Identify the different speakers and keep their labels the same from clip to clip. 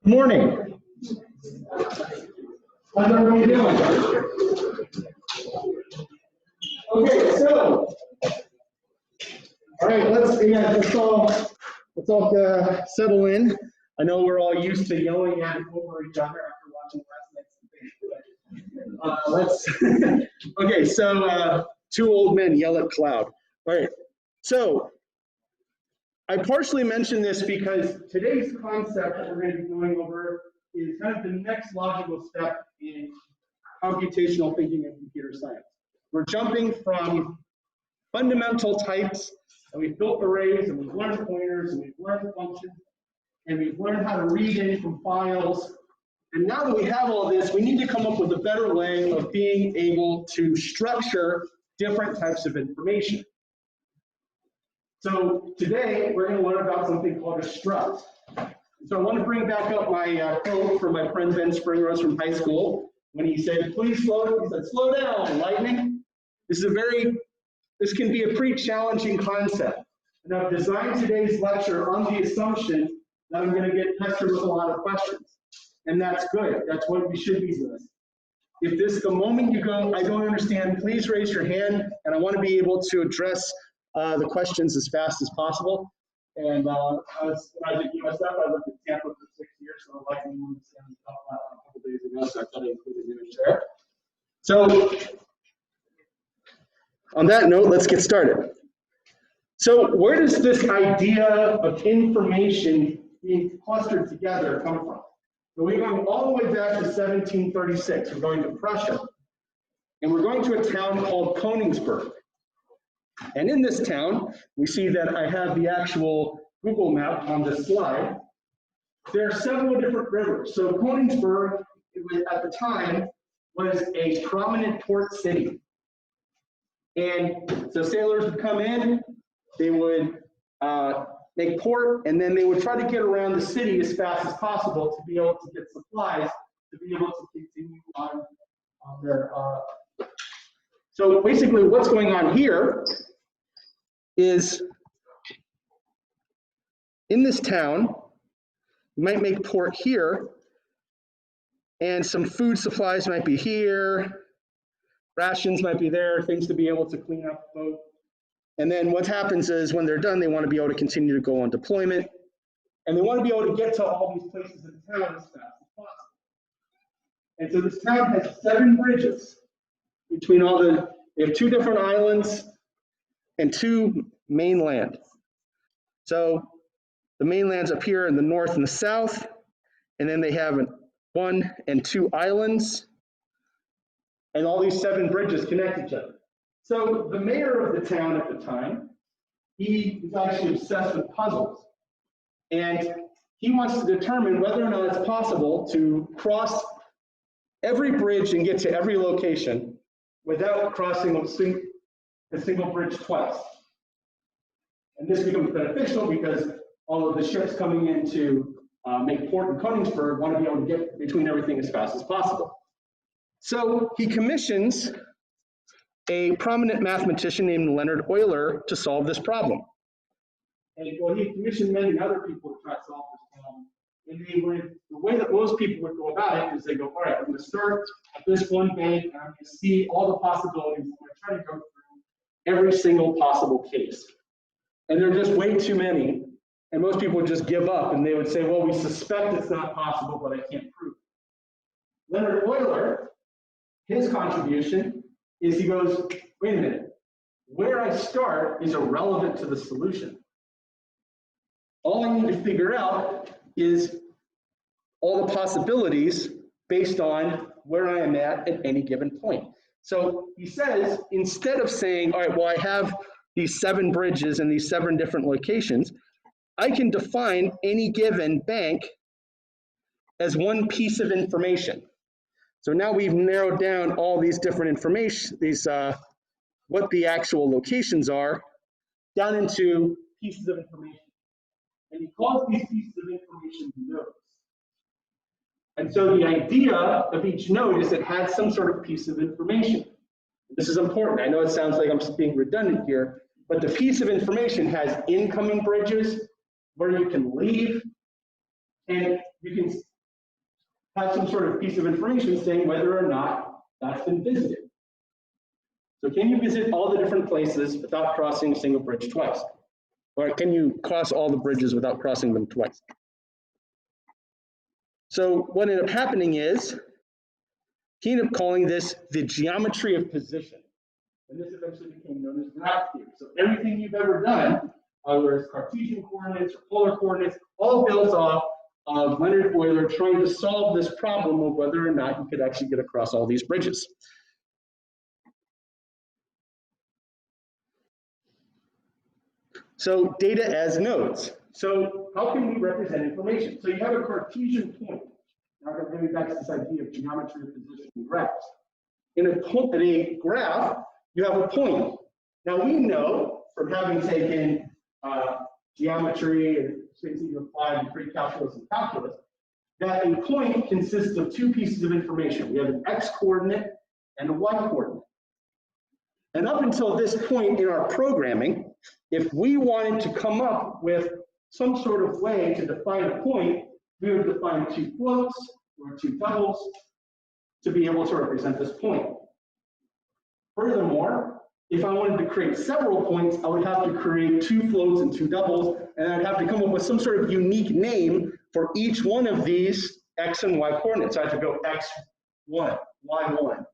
Speaker 1: Morning. How's everybody doing? Okay, so, all right, let's all settle in. I know we're all used to yelling at over each other after watching last night's debate. Okay, so two old men yell at cloud. All right, so I partially mentioned this because today's concept that we're going to be going over is kind of the next logical step in computational thinking and computer science. We're jumping from fundamental types, and we've built arrays, and we've learned pointers, and we've learned functions, and we've learned how to read in from files. And now that we have all this, we need to come up with a better way of being able to structure different types of information. So today, we're going to learn about something called a struct. So I want to bring back up my quote from my friend Ben Springrose from high school when he said, "Please slow." He said, "Slow down, lightning." This can be a pretty challenging concept. And I've designed today's lecture on the assumption that I'm going to get pestered with a lot of questions. And that's good. That's what we should be doing. If the moment you go, "I don't understand," please raise your hand, and I want to be able to address the questions as fast as possible. And when I was at USF, I lived in Tampa for 6 years, so I like to understand stuff a couple days ago, so I thought I'd include an image there. So on that note, let's get started. So where does this idea of information being clustered together come from? So we're going all the way back to 1736. We're going to Prussia, and we're going to a town called Königsberg. And in this town, we see that I have the actual Google map on this slide. There are several different rivers. So Königsberg, at the time, was a prominent port city. And so sailors would come in, they would make port, and then they would try to get around the city as fast as possible to be able to get supplies, to be able to continue on their So basically what's going on here is in this town, you might make port here, and some food supplies might be here, rations might be there, things to be able to clean up the boat. And then what happens is when they're done, they want to be able to continue to go on deployment, and they want to be able to get to all these places in town as fast as possible. And so this town has 7 bridges between they have 2 different islands and 2 mainland. So the mainland's up here in the north and the south, and then they have 1 and 2 islands, and all these 7 bridges connect each other. So the mayor of the town at the time, he is actually obsessed with puzzles, and he wants to determine whether or not it's possible to cross every bridge and get to every location without crossing a single bridge twice. And this becomes beneficial because all of the ships coming in to make port in Königsberg want to be able to get between everything as fast as possible. So he commissions a prominent mathematician named Leonhard Euler to solve this problem. And well, he commissioned many other people to try to solve this problem. And the way that most people would go about it is they go, all right, I'm going to start at this one bank, and I'm going to see all the possibilities. I'm going to try to go through every single possible case. And there are just way too many. And most people would just give up, and they would say, well, we suspect it's not possible, but I can't prove it. Leonhard Euler, his contribution is he goes, wait a minute, where I start is irrelevant to the solution. All I need to figure out is all the possibilities based on where I am at any given point. So he says, instead of saying, all right, well, I have these 7 bridges in these 7 different locations, I can define any given bank as one piece of information. So now we've narrowed down all these different information, what the actual locations are, down into pieces of information. And he calls these pieces of information nodes. And so the idea of each node is it has some sort of piece of information. This is important. I know it sounds like I'm being redundant here, but the piece of information has incoming bridges where you can leave, And you can have some sort of piece of information saying whether or not that's been visited. So can you visit all the different places without crossing a single bridge twice? Or can you cross all the bridges without crossing them twice? So what ended up happening is, he ended up calling this the geometry of position. And this eventually became known as graph theory. So everything you've ever done, whether it's Cartesian coordinates or polar coordinates, all built off of Leonard Euler trying to solve this problem of whether or not you could actually get across all these bridges. So data as nodes. So how can we represent information? So you have a Cartesian point. Now I'm going to back to this idea of geometry of position in graphs. In a graph, you have a point. Now we know from having taken geometry and things that you apply in pre-calculus and calculus, that a point consists of two pieces of information. We have an x-coordinate and a y-coordinate. And up until this point in our programming, if we wanted to come up with some sort of way to define a point, we would define two floats or two doubles to be able to represent this point. Furthermore, if I wanted to create several points, I would have to create two floats and two doubles, and I'd have to come up with some sort of unique name for each one of these x and y coordinates. So I have to go x1, y1,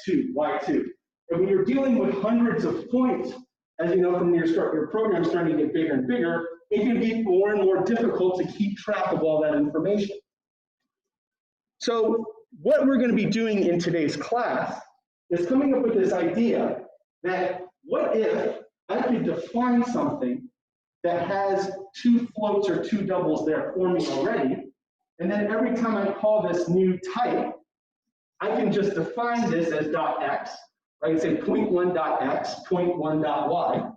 Speaker 1: x2, y2. And when you're dealing with hundreds of points, as you know from your program starting to get bigger and bigger, it can be more and more difficult to keep track of all that information. So what we're going to be doing in today's class is coming up with this idea that what if I could define something that has two floats or two doubles there for me already, and then every time I call this new type, I can just define this as .x, right? Say point1.x, point1.y,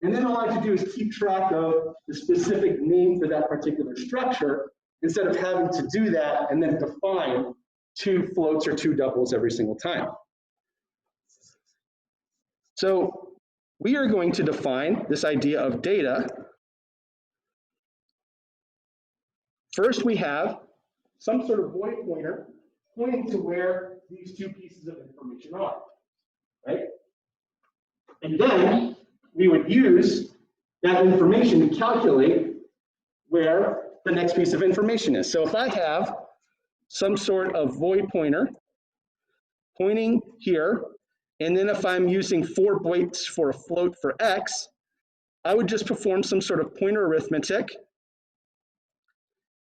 Speaker 1: and then all I have to do is keep track of the specific name for that particular structure instead of having to do that and then define two floats or two doubles every single time. So we are going to define this idea of data. First, we have some sort of void pointer pointing to where these two pieces of information are, right? And then we would use that information to calculate where the next piece of information is. So if I have some sort of void pointer pointing here, and then if I'm using 4 bytes for a float for x, I would just perform some sort of pointer arithmetic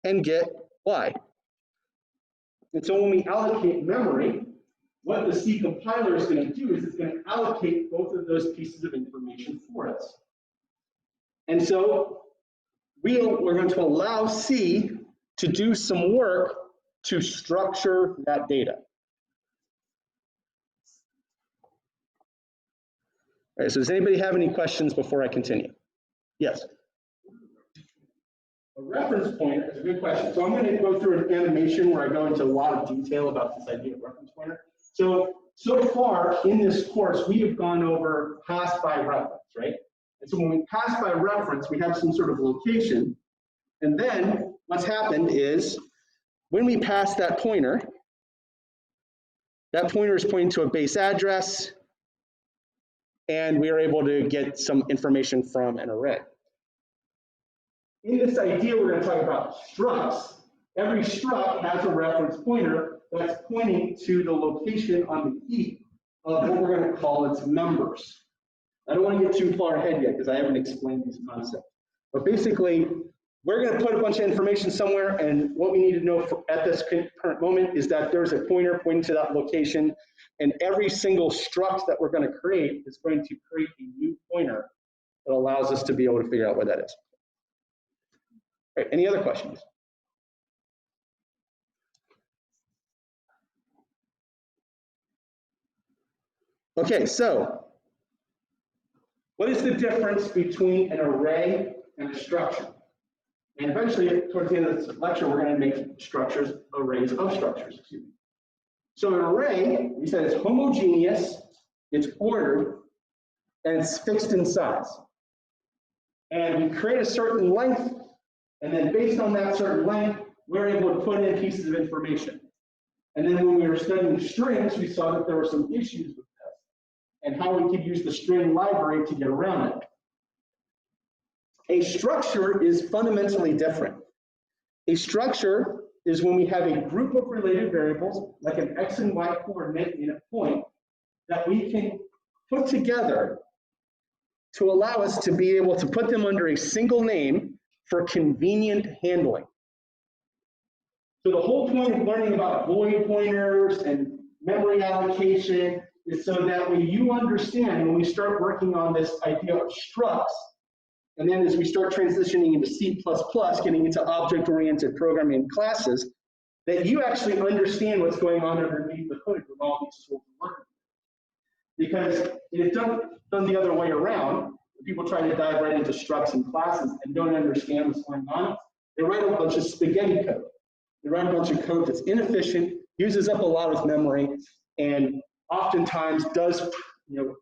Speaker 1: and get y. And so when we allocate memory, what the C compiler is going to do is it's going to allocate both of those pieces of information for us. And so we're going to allow C to do some work to structure that data. All right, so does anybody have any questions before I continue? Yes. A reference pointer is a good question. So I'm going to go through an animation where I go into a lot of detail about this idea of reference pointer. So far in this course, we have gone over pass by reference, right? And so when we pass by reference, we have some sort of location. And then what's happened is when we pass that pointer is pointing to a base address, and we are able to get some information from an array. In this idea, we're going to talk about structs. Every struct has a reference pointer that's pointing to the location on the heap of what we're going to call its members. I don't want to get too far ahead yet because I haven't explained these concepts. But basically, we're going to put a bunch of information somewhere, and what we need to know at this current moment is that there's a pointer pointing to that location, and every single struct that we're going to create is going to create a new pointer that allows us to be able to figure out what that is. All right, any other questions? Okay, so what is the difference between an array and a structure? And eventually, towards the end of this lecture, we're going to make structures, arrays of structures, excuse me. So an array, we said, it's homogeneous, it's ordered, and it's fixed in size. And we create a certain length, and then based on that certain length, we're able to put in pieces of information. And then when we were studying strings, we saw that there were some issues with this and how we could use the string library to get around it. A structure is fundamentally different. A structure is when we have a group of related variables, like an x and y coordinate in a point, that we can put together to allow us to be able to put them under a single name for convenient handling. So the whole point of learning about void pointers and memory allocation is so that when you understand, when we start working on this idea of structs, and then as we start transitioning into C++, getting into object-oriented programming classes, that you actually understand what's going on underneath the hood with all these tools working. Because it's done the other way around. People try to dive right into structs and classes and don't understand what's going on. They write a bunch of spaghetti code. They write a bunch of code that's inefficient, uses up a lot of memory, and oftentimes does,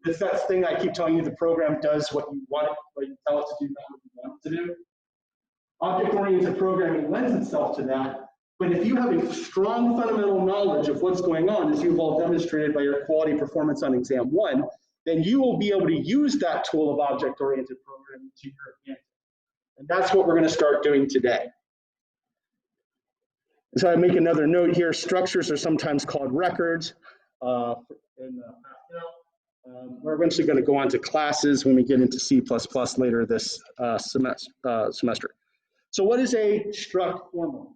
Speaker 1: it's that thing I keep telling you, the program does what you want it, what you tell it to do, not what you want it to do. Object-oriented programming lends itself to that, but if you have a strong fundamental knowledge of what's going on, as you've all demonstrated by your quality performance on exam 1, then you will be able to use that tool of object-oriented programming to your advantage. And that's what we're going to start doing today. So I make another note here, structures are sometimes called records. We're eventually going to go on to classes when we get into C++ later this semester. So what is a struct formula?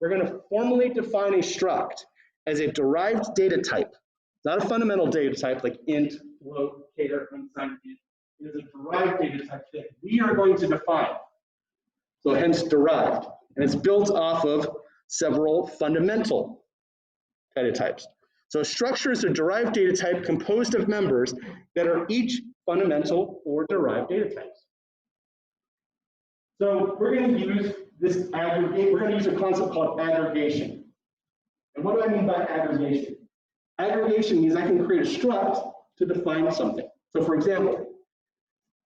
Speaker 1: We're going to formally define a struct as a derived data type, not a fundamental data type like int, float, char, unsigned int. It is a derived data type that we are going to define. So hence derived. And it's built off of several fundamental data types. So a structure is a derived data type composed of members that are each fundamental or derived data types. So we're going to use this aggregate, we're going to use a concept called aggregation. And what do I mean by aggregation? Aggregation means I can create a struct to define something. So for example,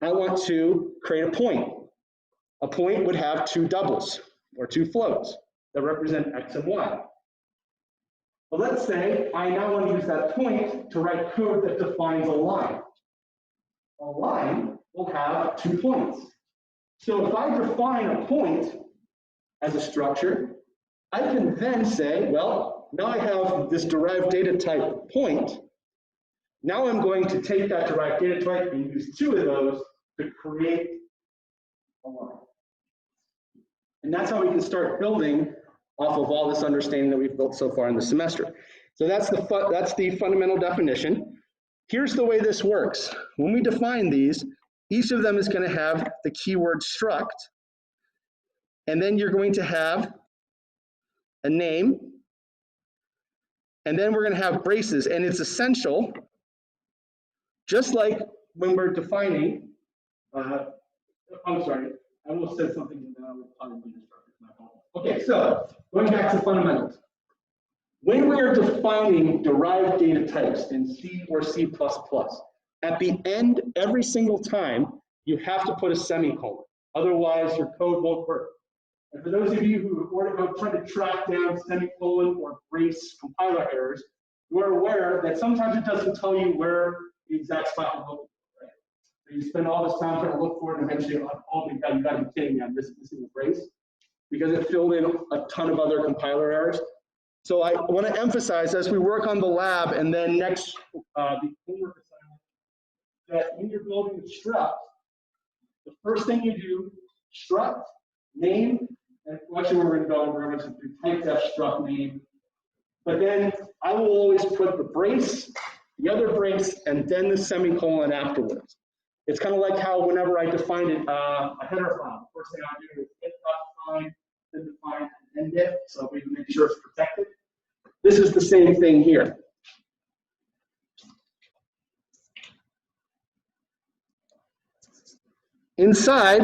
Speaker 1: I want to create a point. A point would have two doubles or two floats that represent x and y. Well, let's say I now want to use that point to write code that defines a line. A line will have 2 points. So if I define a point as a structure, I can then say, well, now I have this derived data type point. Now I'm going to take that derived data type and use 2 of those to create a line. And that's how we can start building off of all this understanding that we've built so far in the semester. So that's the fundamental definition. Here's the way this works. When we define these, each of them is going to have the keyword struct, and then you're going to have a name, and then we're going to have braces, and it's essential, just like when we're defining, I'm sorry, I almost said something that I would probably be distracted. Okay, so going back to fundamentals. When we are defining derived data types in C or C++, at the end, every single time, you have to put a semicolon. Otherwise, your code won't work. And for those of you who are trying to track down semicolon or brace compiler errors, you are aware that sometimes it doesn't tell you where the exact spot you're looking for. Right? So you spend all this time trying to look for it, and eventually, oh my God, you got to be kidding me, I'm missing the brace, because it filled in a ton of other compiler errors. So I want to emphasize as we work on the lab and then next, the homework assignment, that when you're building a struct, the first thing you do, struct, name, and actually we're going to do typedef struct name. But then I will always put the brace, the other brace, and then the semicolon afterwards. It's kind of like how whenever I defined a header file, the first thing I do is int.define, then define and end it, so we can make sure it's protected. This is the same thing here. Inside,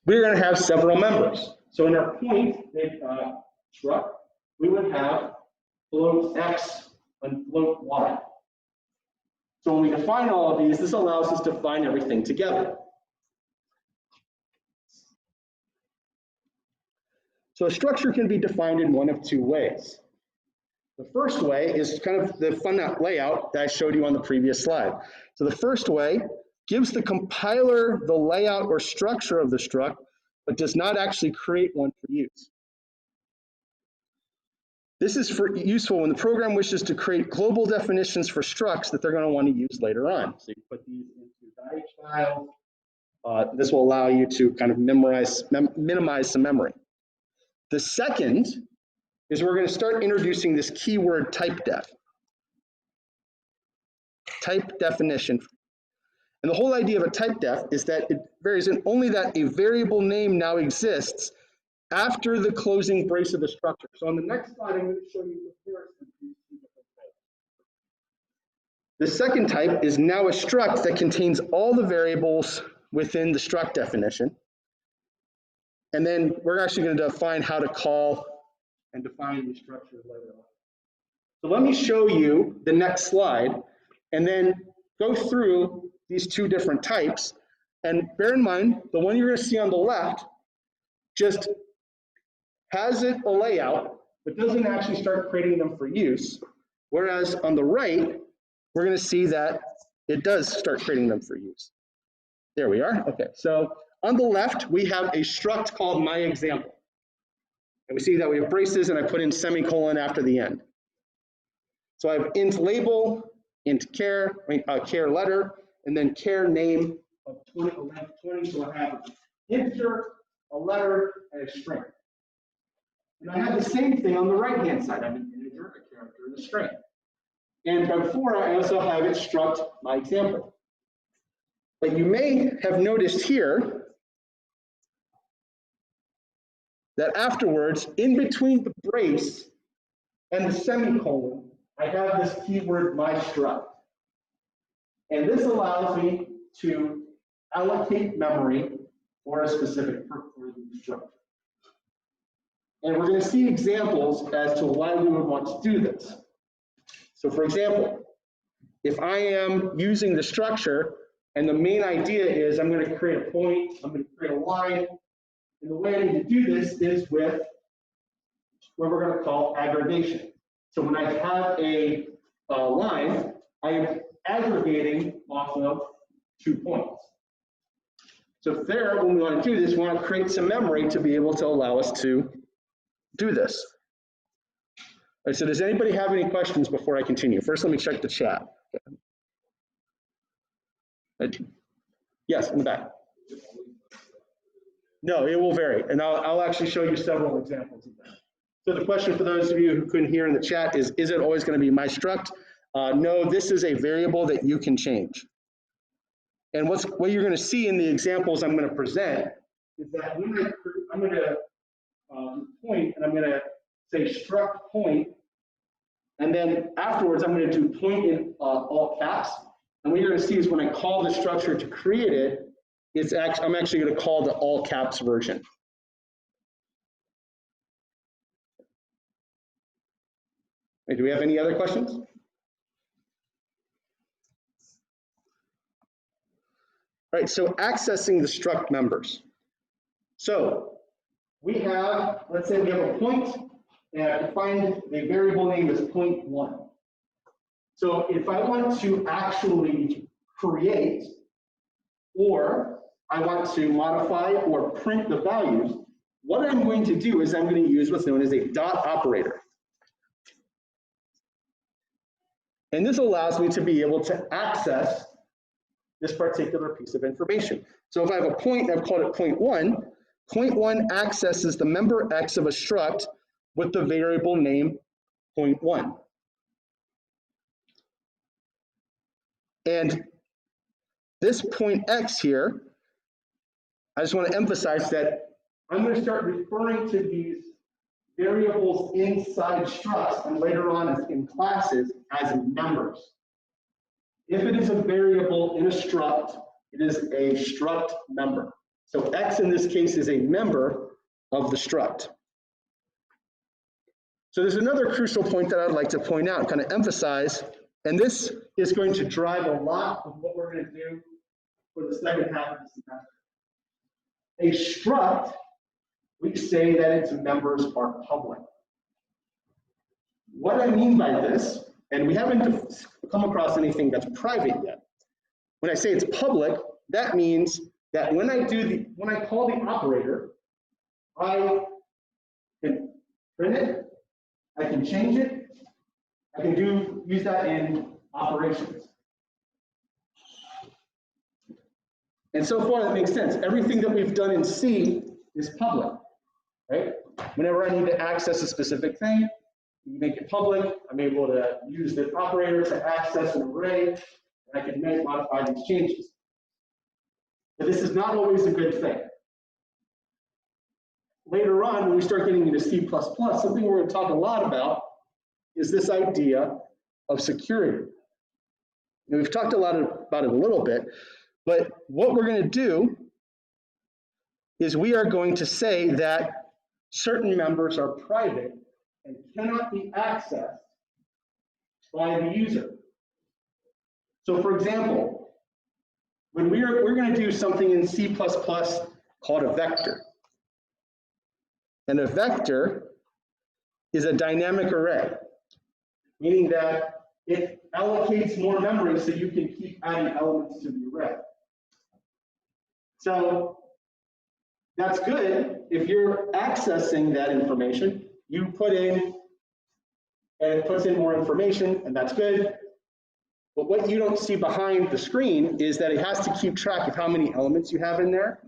Speaker 1: we're going to have several members. So in our point struct, we would have float x and float y. So when we define all of these, this allows us to define everything together. So a structure can be defined in one of two ways. The first way is kind of the fun layout that I showed you on the previous slide. So the first way gives the compiler the layout or structure of the struct, but does not actually create one for use. This is useful when the program wishes to create global definitions for structs that they're going to want to use later on. So you put these into .h files. This will allow you to kind of minimize some memory. The second is we're going to start introducing this keyword type definition. And the whole idea of a type def is that it varies in only that a variable name now exists after the closing brace of the structure. So on the next slide, I'm going to show you the comparison between two different types. The second type is now a struct that contains all the variables within the struct definition. And then we're actually going to define how to call and define the structure later on. So let me show you the next slide and then go through these two different types. And bear in mind, the one you're going to see on the left just has it a layout, but doesn't actually start creating them for use. Whereas on the right, we're going to see that it does start creating them for use. There we are. Okay, so on the left, we have a struct called my example. And we see that we have braces and I put in semicolon after the end. So I have int label, int care, care letter, and then care name of 20, length 20. So I have an integer, a letter, and a string. And I have the same thing on the right-hand side. I have an integer, a character, and a string. And before, I also have it struct my example. But you may have noticed here that afterwards, in between the brace and the semicolon, I have this keyword my struct. And this allows me to allocate memory for a specific structure. And we're going to see examples as to why we would want to do this. So for example, if I am using the structure and the main idea is I'm going to create a point, I'm going to create a line, and the way I need to do this is with what we're going to call aggregation. So when I have a line, I am aggregating off of 2 points. So there, when we want to do this, we want to create some memory to be able to allow us to do this. All right, so does anybody have any questions before I continue? First, let me check the chat. Yes, in the back. No, it will vary, and I'll actually show you several examples of that. So the question for those of you who couldn't hear in the chat is it always going to be my struct? No, this is a variable that you can change. And what you're going to see in the examples I'm going to present is that when I'm going to point, and I'm going to say struct point, and then afterwards I'm going to do point in all caps. And what you're going to see is when I call the structure to create it, I'm actually going to call the all caps version. Do we have any other questions? All right, so accessing the struct members. So we have, let's say we have a point, and I defined the variable name as point1. So if I want to actually create, or I want to modify or print the values, what I'm going to do is I'm going to use what's known as a dot operator. And this allows me to be able to access this particular piece of information. So if I have a point, I've called it point1. Point1 accesses the member X of a struct with the variable name point1. And this point X here, I just want to emphasize that I'm going to start referring to these variables inside structs and later on in classes as members. If it is a variable in a struct, it is a struct member. So X in this case is a member of the struct. So there's another crucial point that I'd like to point out, kind of emphasize, and this is going to drive a lot of what we're going to do for the second half of the semester. A struct we say that its members are public. What I mean by this, and we haven't come across anything that's private yet. When I say it's public, that means that when I call the operator, I can print it, I can change it, I can use that in operations. And so far that makes sense. Everything that we've done in C is public, right? Whenever I need to access a specific thing, you make it public. I'm able to use the operator to access an array, and I can modify these changes. But this is not always a good thing. Later on, when we start getting into C++, something we're going to talk a lot about is this idea of security. And we've talked a lot about it a little bit, but what we're going to do is we are going to say that certain members are private and cannot be accessed by the user. So for example, when we're going to do something in C++ called a vector. And a vector is a dynamic array, meaning that it allocates more memory so you can keep adding elements to the array. So that's good. If you're accessing that information, you put in, and it puts in more information, and that's good. But what you don't see behind the screen is that it has to keep track of how many elements you have in there.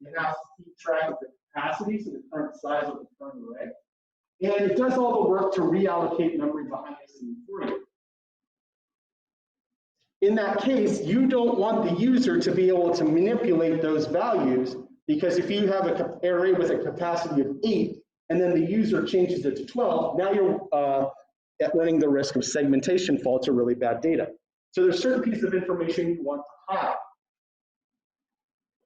Speaker 1: It has to keep track of the capacity, so the current size of the current array. And it does all the work to reallocate memory behind the scene for you. In that case, you don't want the user to be able to manipulate those values, because if you have an array with a capacity of 8, and then the user changes it to 12, now you're running the risk of segmentation faults or really bad data. So there's certain pieces of information you want to hide.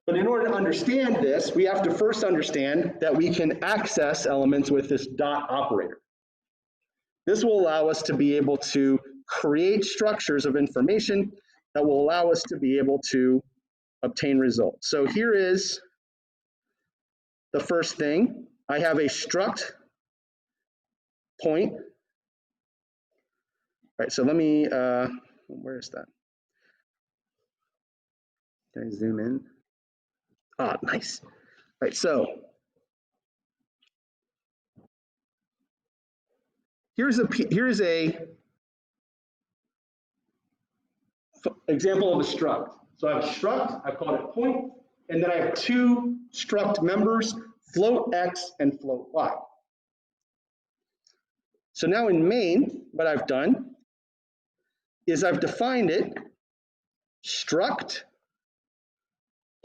Speaker 1: But in order to understand this, we have to first understand that we can access elements with this dot operator. This will allow us to be able to create structures of information that will allow us to be able to obtain results. So here is the first thing. I have a struct point. All right, so let me, where is that? Can I zoom in? Ah, nice. All right, so here's a example of a struct. So I have a struct, I've called it point, and then I have two struct members, float x and float y. So now in main, what I've done is I've defined it struct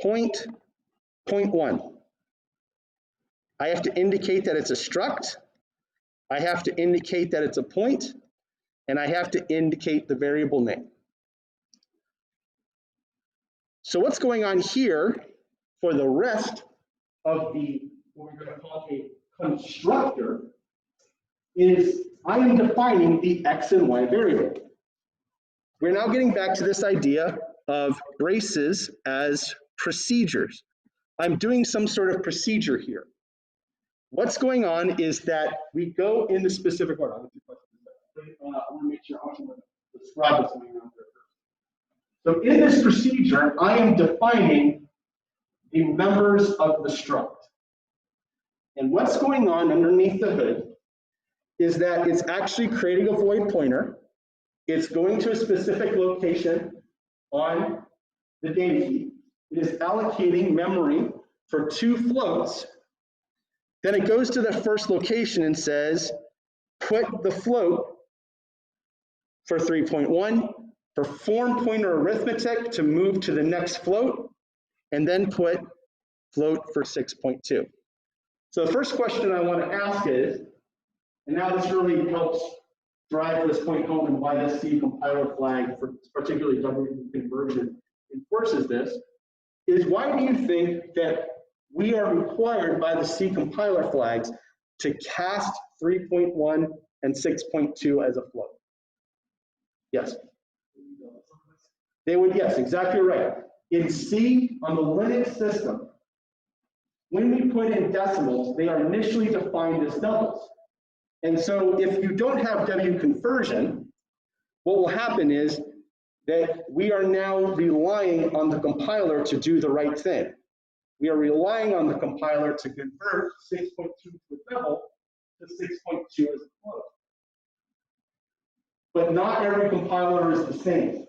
Speaker 1: point 1. I have to indicate that it's a struct, I have to indicate that it's a point, and I have to indicate the variable name. So what's going on here for the rest of the, what we're going to call a constructor, is I am defining the x and y variable. We're now getting back to this idea of braces as procedures. I'm doing some sort of procedure here. What's going on is that we go in the specific order. I want to make sure I want to describe what's going on there first. So in this procedure, I am defining the members of the struct. And what's going on underneath the hood is that it's actually creating a void pointer. It's going to a specific location on the data heap. It is allocating memory for two floats. Then it goes to the first location and says, put the float for 3.1, perform pointer arithmetic to move to the next float, and then put float for 6.2. So the first question I want to ask is, and now this really helps drive this point home and why this C compiler flag, for particularly W conversion, enforces this, is why do you think that we are required by the C compiler flags to cast 3.1 and 6.2 as a float? Yes. They would, yes, exactly right. In C, on the Linux system, when we put in decimals, they are initially defined as doubles. And so if you don't have W conversion, what will happen is that we are now relying on the compiler to do the right thing. We are relying on the compiler to convert 6.2 to a double to 6.2 as a float. But not every compiler is the same.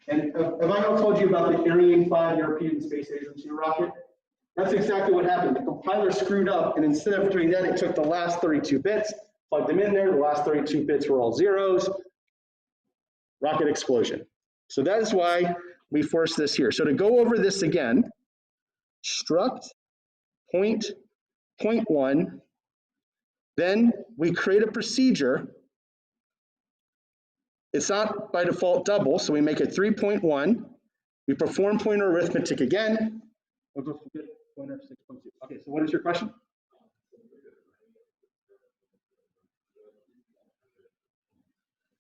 Speaker 1: And have I not told you about the Ariane 5 European Space Agency rocket? That's exactly what happened. The compiler screwed up, and instead of doing that, it took the last 32 bits, plugged them in there, the last 32 bits were all zeros, rocket explosion. So that is why we force this here. So to go over this again, struct point 1, then we create a procedure. It's not by default double, so we make it 3.1. We perform pointer arithmetic again. Pointer 6.2. Okay, so what is your question?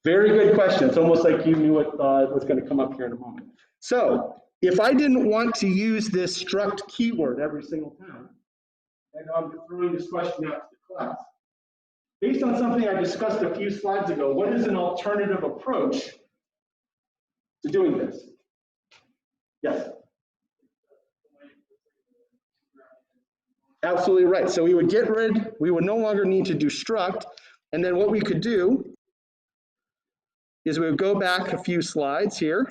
Speaker 1: Very good question. It's almost like you knew what was going to come up here in a moment. So if I didn't want to use this struct keyword every single time, and I'm throwing this question out to the class, based on something I discussed a few slides ago, what is an alternative approach to doing this? Yes. Absolutely right. So we would we would no longer need to do struct, and then what we could do is we would go back a few slides here,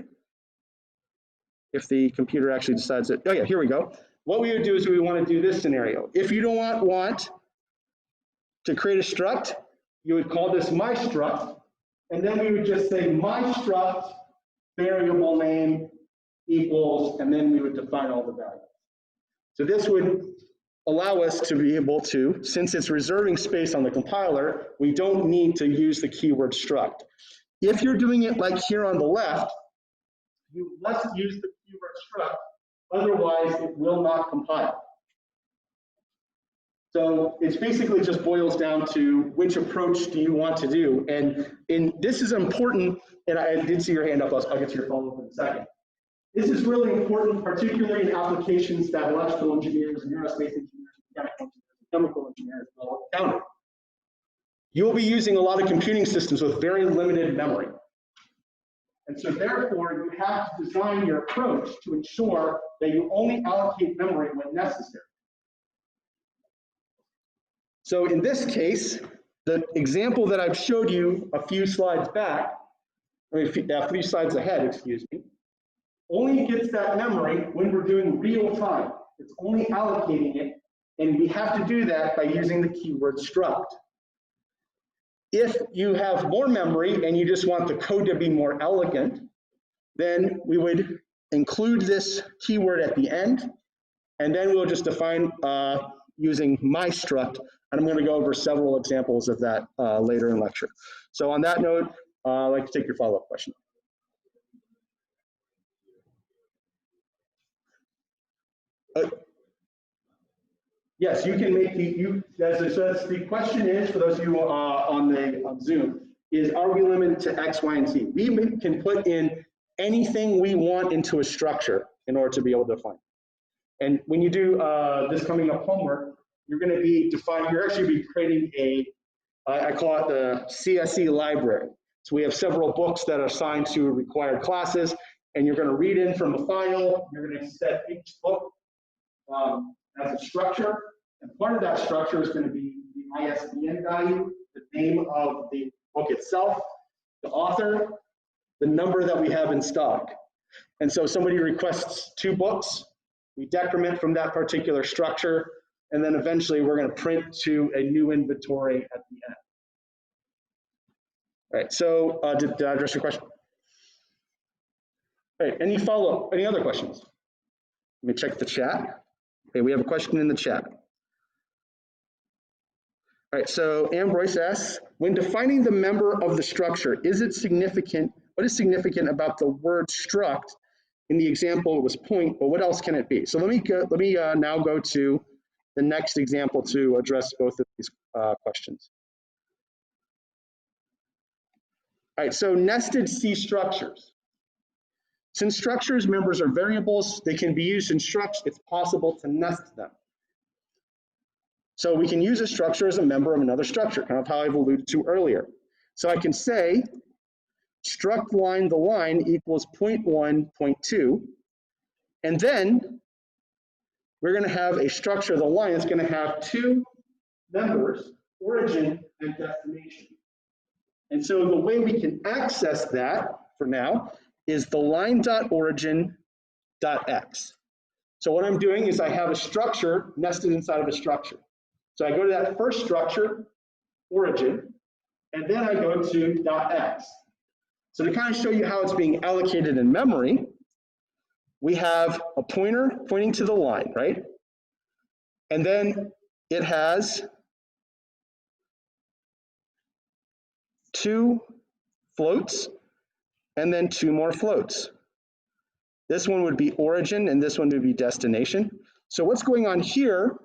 Speaker 1: if the computer actually decides that, oh yeah, here we go. What we would do is we want to do this scenario. If you don't want to create a struct, you would call this my struct, and then we would just say my struct variable name equals, and then we would define all the values. So this would allow us to be able to, since it's reserving space on the compiler, we don't need to use the keyword struct. If you're doing it like here on the left, you must use the keyword struct, otherwise it will not compile. So it's basically just boils down to which approach do you want to do. And this is important, and I did see your hand up, I'll get to your follow-up in a second. This is really important, particularly in applications that electrical engineers, and aerospace engineers, mechanical engineers, chemical engineers will encounter. You'll be using a lot of computing systems with very limited memory. And so therefore, you have to design your approach to ensure that you only allocate memory when necessary. So in this case, the example that I've showed you a few slides back, I mean, 3 slides ahead, excuse me, only gets that memory when we're doing real time. It's only allocating it, and we have to do that by using the keyword struct. If you have more memory and you just want the code to be more elegant, then we would include this keyword at the end, and then we'll just define using my struct, and I'm going to go over several examples of that later in lecture. So on that note, I'd like to take your follow-up question. Yes, you can make the question is, for those of you on Zoom, is are we limited to X, Y, and Z? We can put in anything we want into a structure in order to be able to define. And when you do this coming up homework, you're going to be defining, you're actually be creating I call it the CSE library. So we have several books that are assigned to required classes, and you're going to read in from a file. You're going to set each book as a structure, and part of that structure is going to be the ISBN value, the name of the book itself, the author, the number that we have in stock. And so somebody requests 2 books, we decrement from that particular structure, and then eventually we're going to print to a new inventory at the end. All right, so did I address your question? All right, any follow-up, any other questions? Let me check the chat. Okay, we have a question in the chat. All right, so Ambroise asks, when defining the member of the structure, is it significant, what is significant about the word struct? In the example, it was point, but what else can it be? So let me now go to the next example to address both of these questions. All right, so nested C structures. Since structures members are variables, they can be used in structs, it's possible to nest them. So we can use a structure as a member of another structure, kind of how I've alluded to earlier. So I can say struct line the line equals 0.1, 0.2, and then we're going to have a structure of the line that's going to have two members, origin and destination. And so the way we can access that for now is the line.origin.x. So what I'm doing is I have a structure nested inside of a structure. So I go to that first structure, origin, and then I go to .x. So to kind of show you how it's being allocated in memory, we have a pointer pointing to the line, right? And then it has two floats and then two more floats. This one would be origin and this one would be destination. So what's going on here,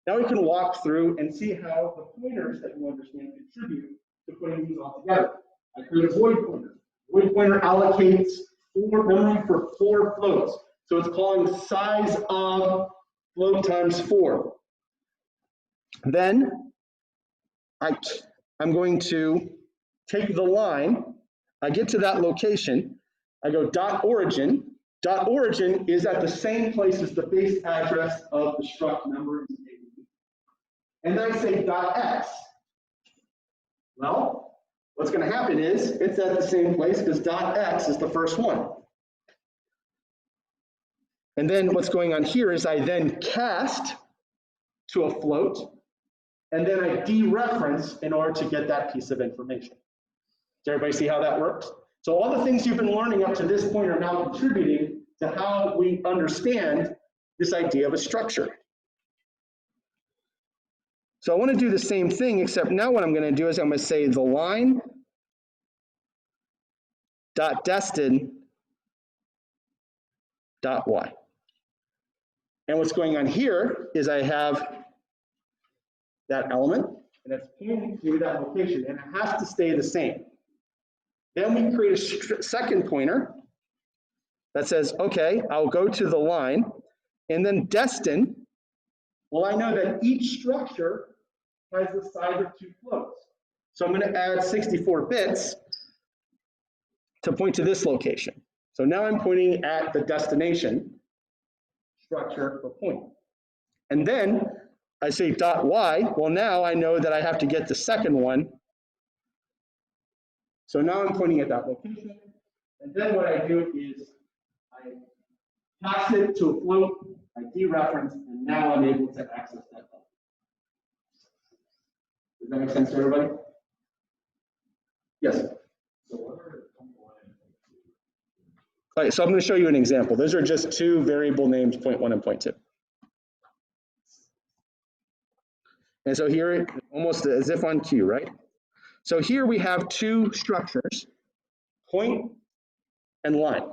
Speaker 1: now we can walk through and see how the pointers that you understand contribute to putting these all together. I create a void pointer. Void pointer allocates memory for 4 floats. So it's calling size of float times 4. Then I'm going to take the line, I get to that location, I go .origin. .origin is at the same place as the base address of the struct member. And then I say .x. Well, what's going to happen is it's at the same place because .x is the first one. And then what's going on here is I then cast to a float, and then I dereference in order to get that piece of information. Does everybody see how that works? So all the things you've been learning up to this point are now contributing to how we understand this idea of a structure. So I want to do the same thing, except now what I'm going to do is I'm going to say the line dot destin dot y. And what's going on here is I have that element, and it's pointing to that location, and it has to stay the same. Then we create a second pointer that says, okay, I'll go to the line, and then destin, well, I know that each structure has the size of 2 floats. So I'm going to add 64 bits to point to this location. So now I'm pointing at the destination structure for point. And then I say .y, well, now I know that I have to get the second one. So now I'm pointing at that location. And then what I do is I pass it to a float, I dereference, and now I'm able to access that float. Does that make sense to everybody? Yes. All right, so I'm going to show you an example. Those are just 2 variable names, 0.1 and 0.2. And so here, almost as if on cue, right? So here we have 2 structures, point and line.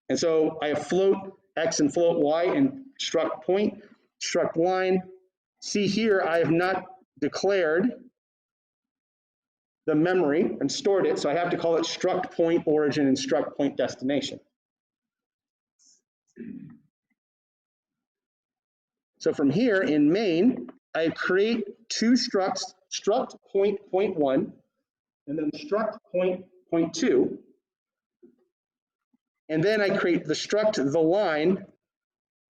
Speaker 1: And so I have float x and float y and struct point, struct line. See here, I have not declared the memory and stored it, so I have to call it struct point origin and struct point destination. So from here in main, I create 2 structs, struct point, point 1, and then struct point, point 2. And then I create the struct the line,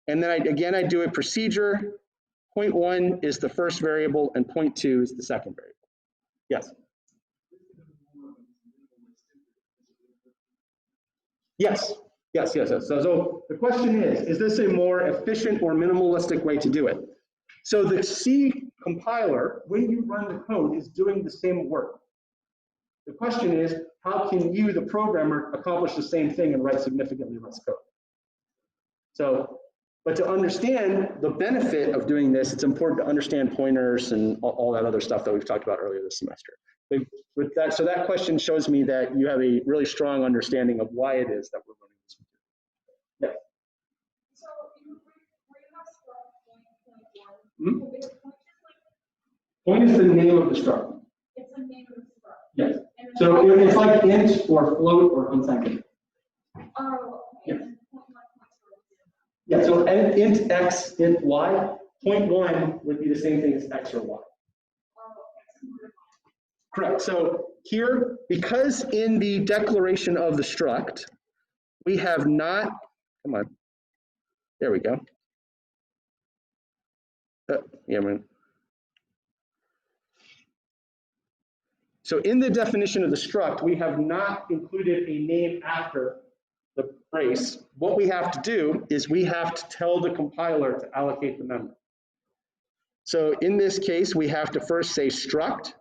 Speaker 1: and then I do a procedure. Point 1 is the first variable, and point 2 is the second variable. Yes? Yes. Yes. So the question is this a more efficient or minimalistic way to do it? So the C compiler, when you run the code, is doing the same work. The question is, how can you, the programmer, accomplish the same thing and write significantly less code? So, but to understand the benefit of doing this, it's important to understand pointers and all that other stuff that we've talked about earlier this semester. With that, so that question shows me that you have a really strong understanding of why it is that we're running this. Yeah.
Speaker 2: So you have struct point, point 1.
Speaker 1: Point is the name of the struct.
Speaker 2: It's the name of the struct.
Speaker 1: Yes. So it's like int or float or unsigned.
Speaker 2: Oh, okay.
Speaker 1: Yeah. Yeah, so int x, int y, Point 1 would be the same thing as x or y. Correct. So here, because in the declaration of the struct, we have not, come on, there we go. Yeah, man. So in the definition of the struct, we have not included a name after the brace. What we have to do is we have to tell the compiler to allocate the memory. So in this case, we have to first say struct,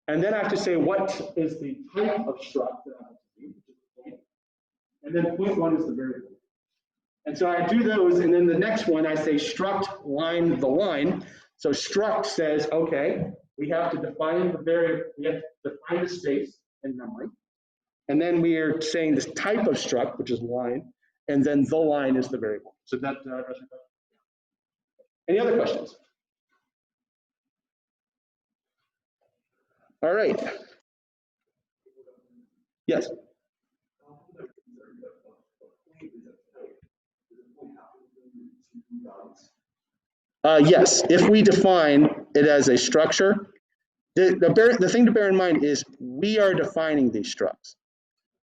Speaker 1: and then I have to say what is the type of struct that I have to do, which is the point. And then point 1 is the variable. And so I do those, and then the next one I say struct line the line. So struct says, okay, we have to define the variable, we have to define the space in memory. And then we are saying this type of struct, which is line, and then the line is the variable. So that address your question? Any other questions? All right. Yes. Yes, if we define it as a structure, the thing to bear in mind is we are defining these structs.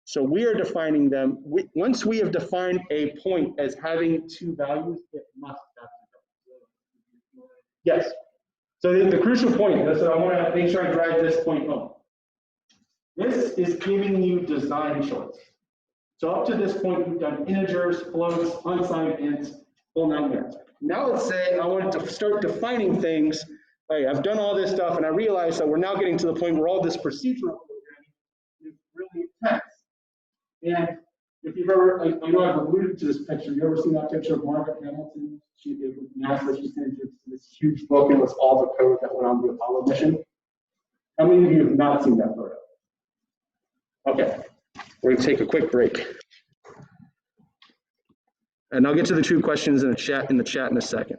Speaker 1: So we are defining them. Once we have defined a point as having 2 values, it must have 2 values. Yes. So the crucial point, so I want to make sure I drive this point home. This is giving you design choice. So up to this point, we've done integers, floats, unsigned ints, whole 9 yards. Now let's say I wanted to start defining things. Hey, I've done all this stuff, and I realize that we're now getting to the point where all this procedural programming is really intense. And if you've ever, I know I've alluded to this picture. You ever seen that picture of Margaret Hamilton? She did with NASA. She sent it to this huge book, and it was all the code that went on the Apollo mission. How many of you have not seen that photo? Okay, we're going to take a quick break. And I'll get to the 2 questions in the chat in a second.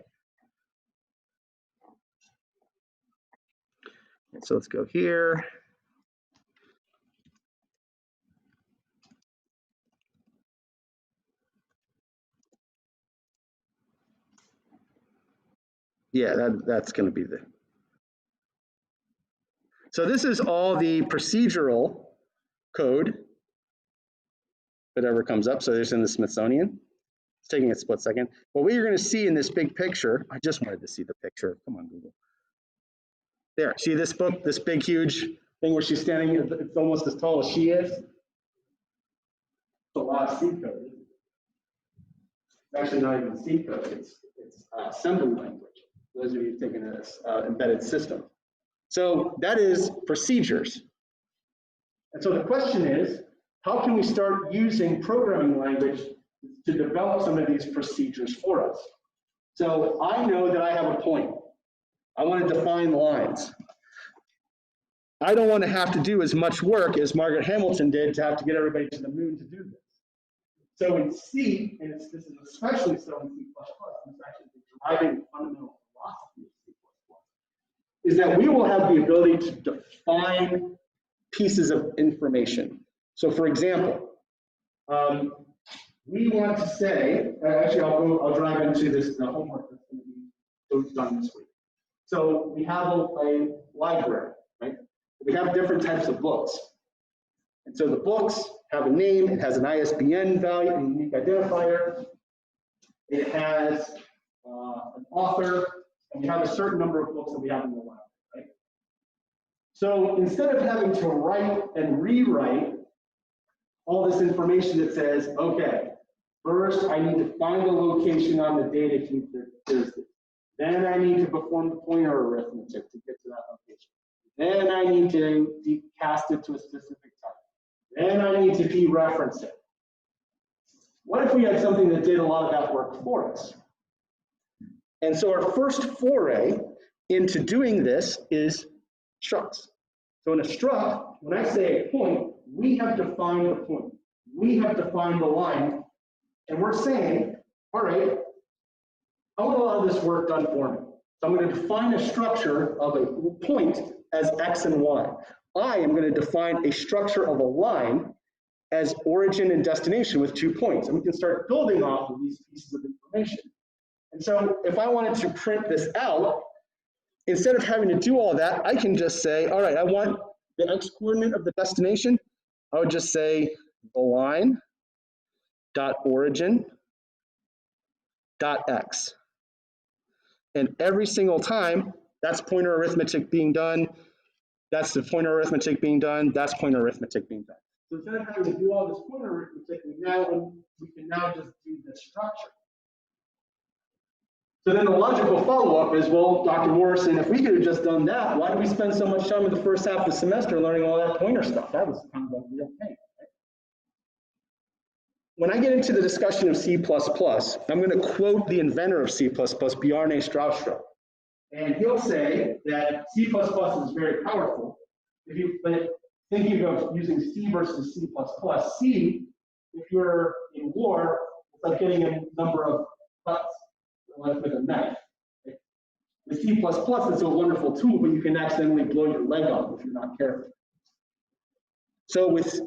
Speaker 1: So let's go here. Yeah, that's going to be the. So this is all the procedural code that ever comes up. So there's in the Smithsonian. It's taking a split second. But what you're going to see in this big picture, I just wanted to see the picture. Come on, Google. There, see this book, this big, huge thing where she's standing, it's almost as tall as she is. It's a lot of C code. It's actually not even C code, it's assembly language. Those of you taking this embedded system. So that is procedures. And so the question is, how can we start using programming language to develop some of these procedures for us? So I know that I have a point. I want to define lines. I don't want to have to do as much work as Margaret Hamilton did to have to get everybody to the moon to do this. So in C, and this is especially so in C++, and it's actually the driving fundamental philosophy of C++, is that we will have the ability to define pieces of information. So for example, we want to say, actually I'll drive into this, the homework that's going to be done this week. So we have a library, right? We have different types of books. And so the books have a name, it has an ISBN value, a unique identifier, it has an author, and we have a certain number of books that we have in the library, right? So instead of having to write and rewrite all this information that says, okay, first I need to find the location on the data sheet that there's this. Then I need to perform the pointer arithmetic to get to that location. Then I need to cast it to a specific type. Then I need to dereference it. What if we had something that did a lot of that work for us? And so our first foray into doing this is structs. So in a struct, when I say a point, we have defined the point. We have defined the line, and we're saying, all right, I want a lot of this work done for me. So I'm going to define a structure of a point as X and Y. I am going to define a structure of a line as origin and destination with 2 points. And we can start building off of these pieces of information. And so if I wanted to print this out, instead of having to do all that, I can just say, all right, I want the x coordinate of the destination. I would just say the line dot origin dot x. And every single time, that's pointer arithmetic being done, that's the pointer arithmetic being done, that's pointer arithmetic being done. So instead of having to do all this pointer arithmetic, we can now just do this structure. So then the logical follow-up is, well, Dr. Morrison, if we could have just done that, why did we spend so much time in the first half of the semester learning all that pointer stuff? That was kind of a real pain. Right? When I get into the discussion of C++, I'm going to quote the inventor of C++, Bjarne Stroustrup. And he'll say that C++ is very powerful. But thinking of using C versus C++, C, if you're in war, it's like getting a number of cuts with a knife. Right? With C++, it's a wonderful tool, but you can accidentally blow your leg off if you're not careful. So with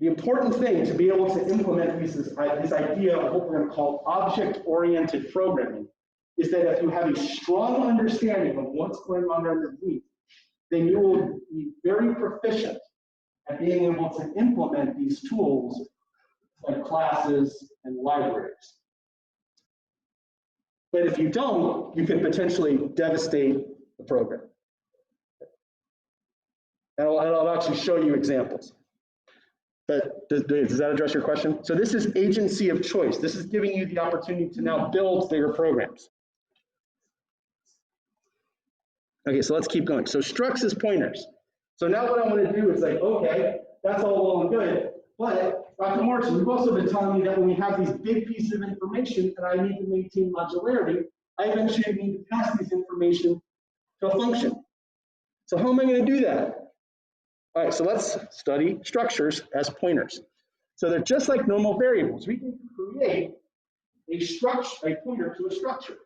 Speaker 1: the important thing to be able to implement this idea of what we're going to call object-oriented programming is that if you have a strong understanding of what's going on underneath, then you will be very proficient at being able to implement these tools like classes and libraries. But if you don't, you can potentially devastate the program. And I'll actually show you examples. But does that address your question? So this is agency of choice. This is giving you the opportunity to now build bigger programs. Okay, so let's keep going. So structs is pointers. So now what I want to do is like, okay, that's all well and good, but Dr. Morrison, you've also been telling me that when we have these big pieces of information and I need to maintain modularity, I eventually need to pass this information to a function. So how am I going to do that? All right, so let's study structures as pointers. So they're just like normal variables. We can create a pointer to a structure.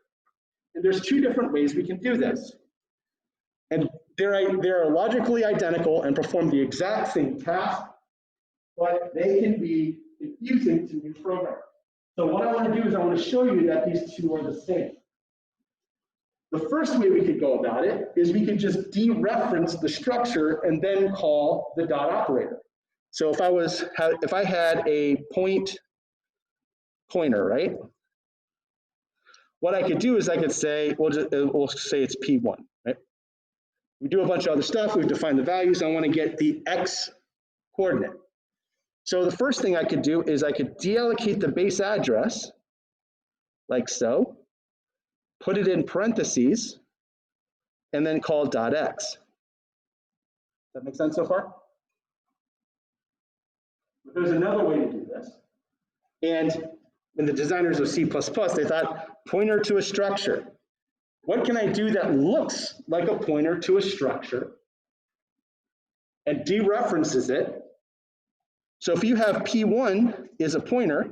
Speaker 1: And there's two different ways we can do this. And they're logically identical and perform the exact same task, but they can be confusing to new programmers. So what I want to do is I want to show you that these two are the same. The first way we could go about it is we could just dereference the structure and then call the dot operator. So if I had a pointer, right? What I could do is I could say, we'll say it's P1, right? We do a bunch of other stuff. We've defined the values. I want to get the X coordinate. So the first thing I could do is I could deallocate the base address like so, put it in parentheses, and then call .x. That make sense so far? But there's another way to do this. And when the designers of C++, they thought pointer to a structure. What can I do that looks like a pointer to a structure and dereferences it? So if you have P1 is a pointer,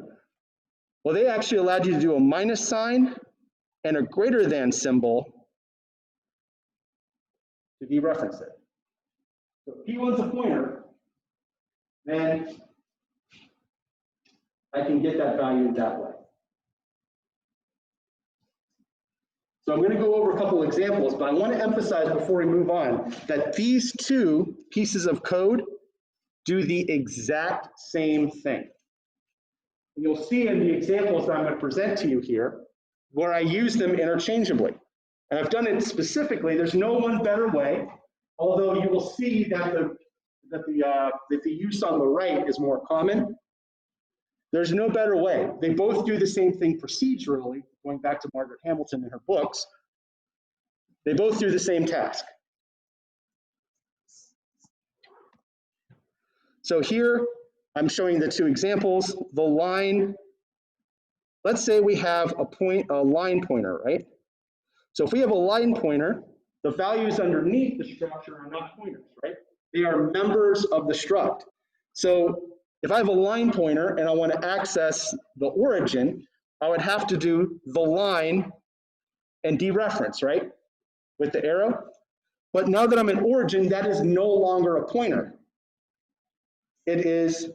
Speaker 1: well, they actually allowed you to do a minus sign and a greater than symbol to dereference it. So if P1 is a pointer, then I can get that value that way. So I'm going to go over a couple examples, but I want to emphasize before we move on that these two pieces of code do the exact same thing. And you'll see in the examples that I'm going to present to you here where I use them interchangeably. And I've done it specifically. There's no one better way, although you will see that the use on the right is more common. There's no better way. They both do the same thing procedurally, going back to Margaret Hamilton in her books. They both do the same task. So here, I'm showing the two examples. The line, let's say we have a line pointer, right? So if we have a line pointer, the values underneath the structure are not pointers, right? They are members of the struct. So if I have a line pointer and I want to access the origin, I would have to do the line and dereference, right? With the arrow. But now that I'm in origin, that is no longer a pointer. It is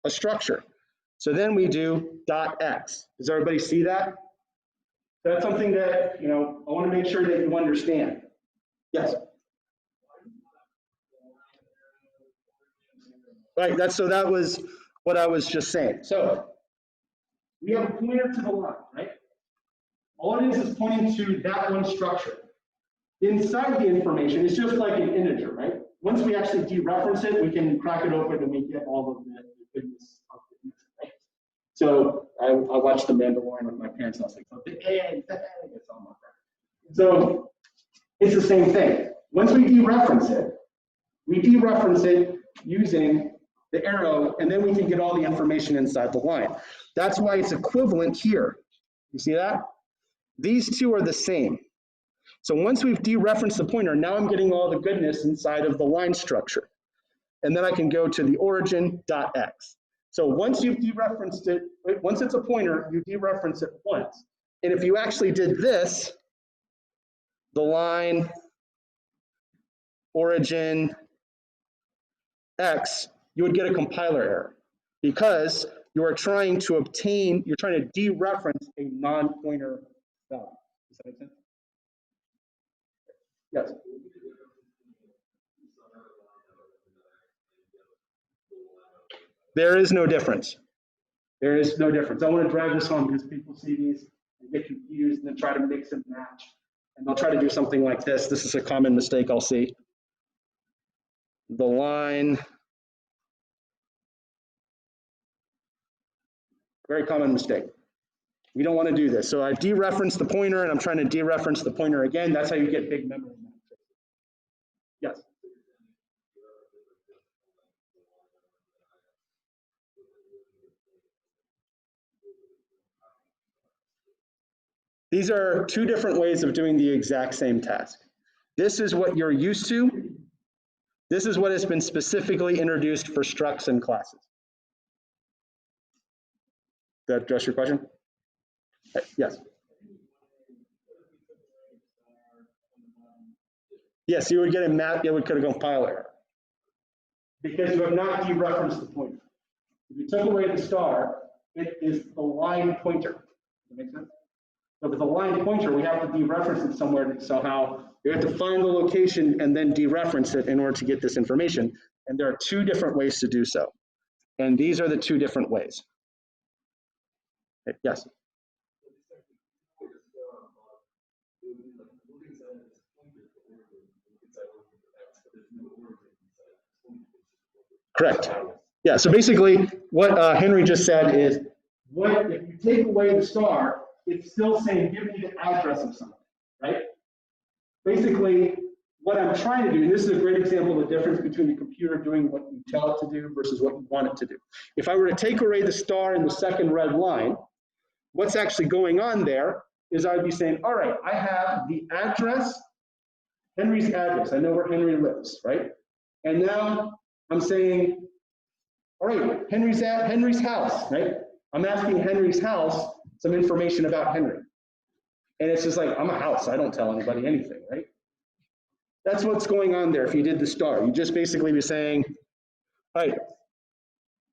Speaker 1: a structure. So then we do .x. Does everybody see that? That's something that, I want to make sure that you understand. Yes. Right, so that was what I was just saying. So we have a pointer to the line, right? All it is pointing to that one structure. Inside the information, it's just like an integer, right? Once we actually dereference it, we can crack it open and we get all of the goodness of the integer, right? So I watched The Mandalorian with my parents, and I was like, oh, the egg, it's on my brain. So it's the same thing. Once we dereference it using the arrow, and then we can get all the information inside the line. That's why it's equivalent here. You see that? These two are the same. So once we've dereferenced the pointer, now I'm getting all the goodness inside of the line structure. And then I can go to the origin.x. So once you've dereferenced it, once it's a pointer, you dereference it once. And if you actually did this, the line origin x, you would get a compiler error because you are trying to dereference a non-pointer value. Does that make sense? Yes. There is no difference. There is no difference. I want to drive this home because people see these and get confused and then try to mix and match. And they'll try to do something like this. This is a common mistake I'll see. The line, very common mistake. We don't want to do this. So I dereferenced the pointer and I'm trying to dereference the pointer again. That's how you get big memory. Yes. These are two different ways of doing the exact same task. This is what you're used to. This is what has been specifically introduced for structs and classes. Did that address your question? Yes. Yes, you would get a map, it would could have compile error. Because you have not dereferenced the pointer. If you took away the star, it is the line pointer. Does that make sense? So with the line pointer, we have to dereference it somewhere somehow. We have to find the location and then dereference it in order to get this information. And there are two different ways to do so. And these are the two different ways. Yes. Correct. Yeah, so basically what Henry just said is, what if you take away the star, it's still saying, give me the address of something, right? Basically, what I'm trying to do, and this is a great example of the difference between the computer doing what you tell it to do versus what you want it to do. If I were to take away the star in the second red line, what's actually going on there is I'd be saying, all right, I have the address, Henry's address. I know where Henry lives, right? And now I'm saying, all right, Henry's at Henry's house, right? I'm asking Henry's house some information about Henry. And it's just like, I'm a house, I don't tell anybody anything, right? That's what's going on there if you did the star. You just basically be saying, all right,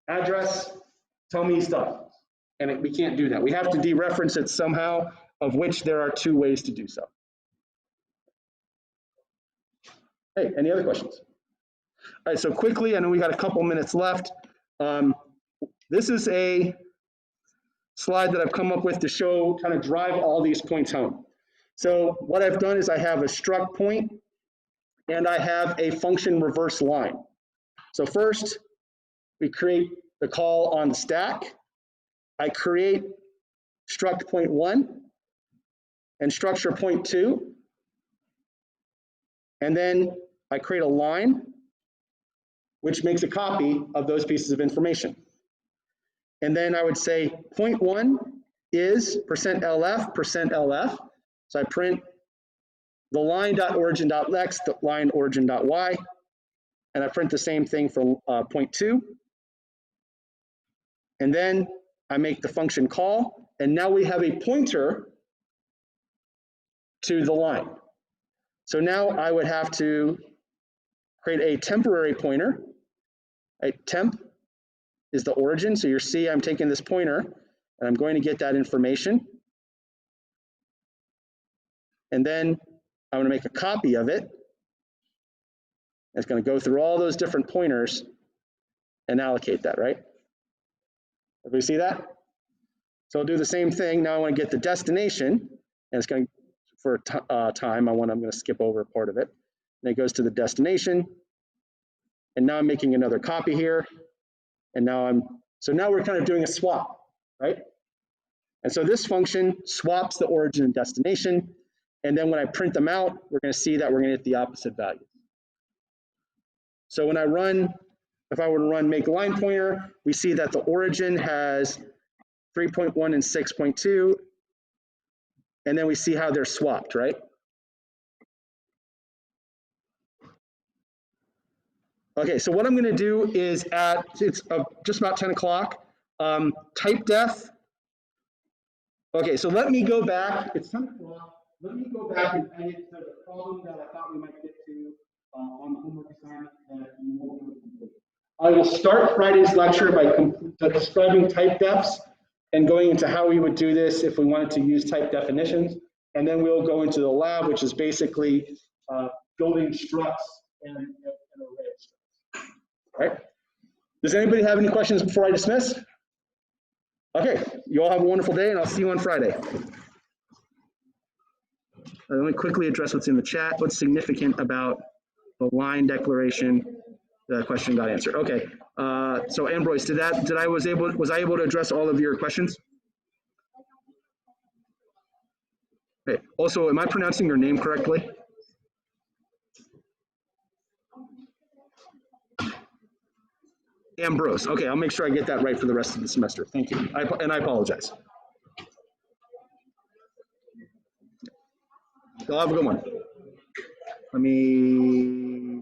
Speaker 1: address, tell me stuff. And we can't do that. We have to dereference it somehow, of which there are two ways to do so. Hey, any other questions? All right, so quickly, I know we got a couple minutes left. This is a slide that I've come up with to show, kind of drive all these points home. So what I've done is I have a struct point and I have a function reverse line. So first, we create the call on the stack. I create struct point 1 and structure point 2. And then I create a line which makes a copy of those pieces of information. And then I would say point 1 is %lf. So I print the line.origin.x, the line origin.y, and I print the same thing for point 2. And then I make the function call, and now we have a pointer to the line. So now I would have to create a temporary pointer. A temp is the origin, so you see I'm taking this pointer and I'm going to get that information. And then I'm going to make a copy of it. It's going to go through all those different pointers and allocate that, right? Everybody see that? So I'll do the same thing. Now I want to get the destination, and it's going to, for time, I'm going to skip over a part of it. And it goes to the destination, and now I'm making another copy here, and now so now we're kind of doing a swap, right? And so this function swaps the origin and destination, and then when I print them out, we're going to see that we're going to get the opposite value. So when I run, if I were to run make line pointer, we see that the origin has 3.1 and 6.2, and then we see how they're swapped, right? Okay, so what I'm going to do is it's just about 10 o'clock, type def. Okay, so let me go back. It's 10 o'clock. Let me go back and edit the problem that I thought we might get to on the homework assignment that you won't be able to complete. I will start Friday's lecture by describing type defs and going into how we would do this if we wanted to use type definitions. And then we'll go into the lab, which is basically building structs and an array of structs. Right? Does anybody have any questions before I dismiss? Okay, you all have a wonderful day, and I'll see you on Friday. Let me quickly address what's in the chat. What's significant about the line declaration? The question got answered. Okay, so Ambroise, was I able to address all of your questions? Okay. Also, am I pronouncing your name correctly? Ambrose. Okay, I'll make sure I get that right for the rest of the semester. Thank you. And I apologize. Y'all have a good one. Let me